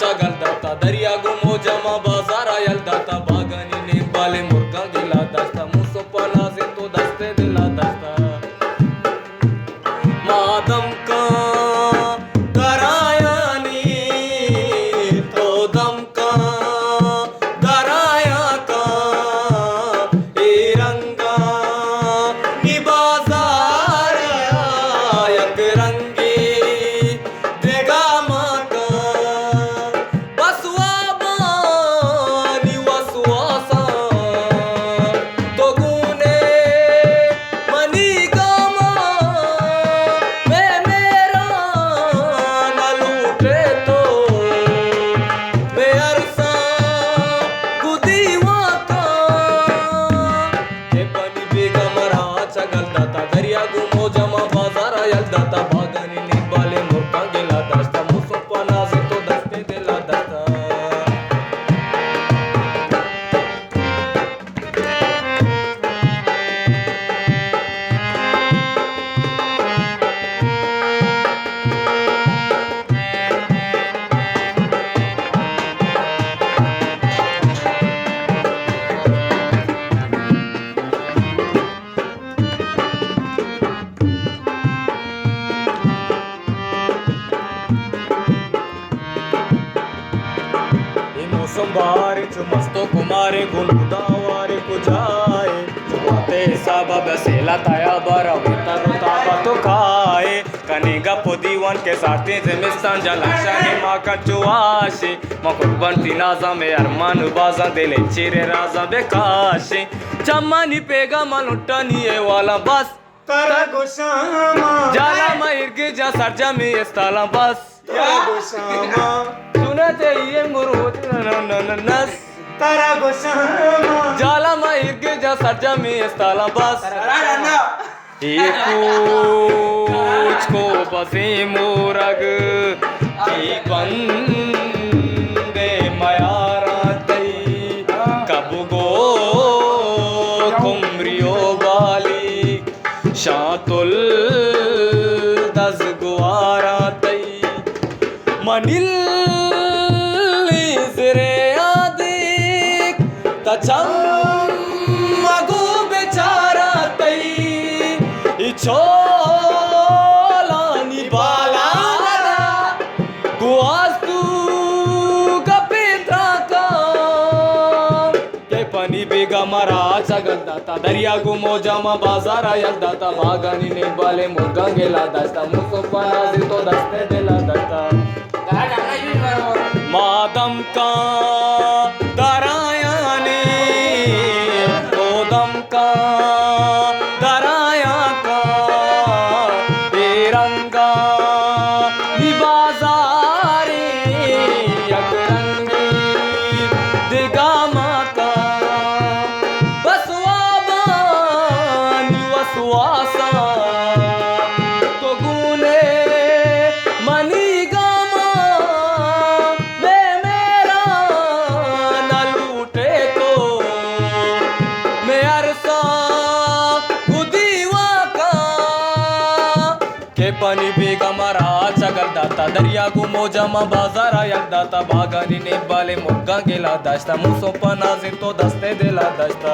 चगलदाता दरिया गुमो जमा बाजारा यलदाता बागनी ने बाले मुर्गा गिला दस्ता मुसो पला से तो दस्ते दिला दस्ता मादम का दरायानी तो दम का दराया का ए रंगा नि बाजार यक रंगी देगा माका बसवा बानी वसवासा तो गुने मनी गामा मैं मेरा न लूटे तो मैं अरसा गुदीवा का के बनी बेगम रहा चगलदाता दरिया गुमो जमा बाजारा यलदाता बागनी ने बाले मुर्गा गिला दस्ता मुसो पना से तो दस्ते दिला दस्ता मौसम बारिश मस्तो कुमारे गुलदावारे कुजाए चुपाते साबा बसेला ताया बारा उतर ताबा तो खाए कनेगा पुदीवन के साथे जमिस्तान जलाशाने माका चुआशे मकुरबन तिनाजा में अरमान बाजा दिले चिरे राजा बेकाशे चम्मानी पेगा मलुट्टानी ये वाला बस तारा गोशामा जाला महिर जा सरजा में इस्ताला बस तारा गोशामा सुना चाहिए मुरुद नस तारा गोशामा जाला महिर जा सरजा में इस्ताला बस कुछ को बसे मोरग की बंदे मयारा तई कब गो कुमरियो वाली शातुल दस गुआरा तई मनिल इजरे आदिक तचम मगु बेचारा तई छोलानी बाला गुआस्तु कपित्रा का के पनी बेगा मरा चगलदाता दरिया गुमो जमा बाजारा यलदाता बागानी ने बाले मुर्गा गेला दस्ता मुसो पना से तो दस्ते दिला दस्ता मादम का दरायाने तो दम का दराया का ए रंगा निबाजारे यक रंगी दिगामा का बसवा बानी वसवासा तो गुने मनी गामा मैं मेरा न लूटे तो मैं अरसा गुदीवा का के पानी बेगा मरा चगलदाता दरिया गुमो जमा बाजारा यलदाता बागानी ने बाले मुर्गा गेला दस्ता मुसो पना से तो दस्ते दिला दस्ता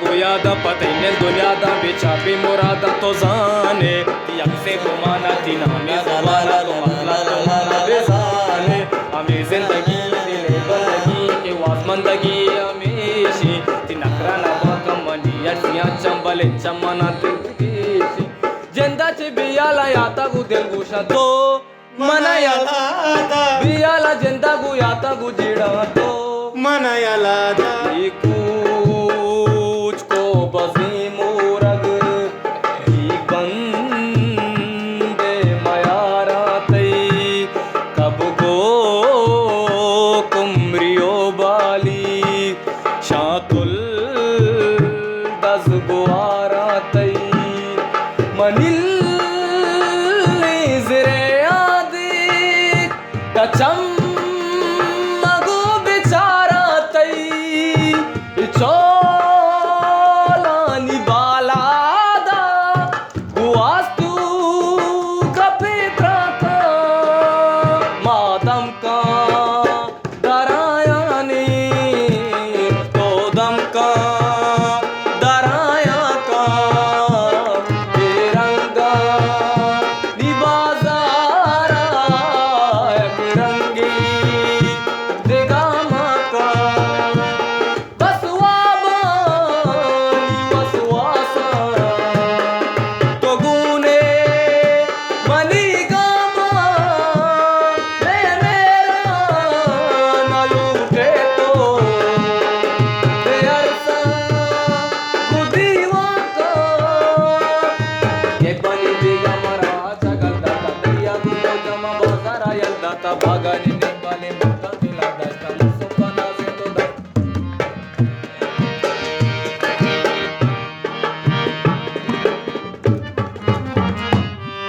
गोयादा पतैने दुनियादा बेचापे मुरादा तो जाने यक से घुमाना तीन हमें जमाना तो मसला जमाना बेजाने हमें जिंदगी दिले बंदगी के वासमंदगी हमेशी तीन अकरा ना बाकम मनिया सिया चंबले चमना दिलगीशी जिंदा चे बियाला याता गु दिल गुशा तो मनायाला बियाला जिंदा गु याता गु जीड़ा तो मनायाला बसी मोरग की बंदे मयारा तई कब गो कुमरियो बाली शातुल दस गुआरा तई मनिल आता भागाने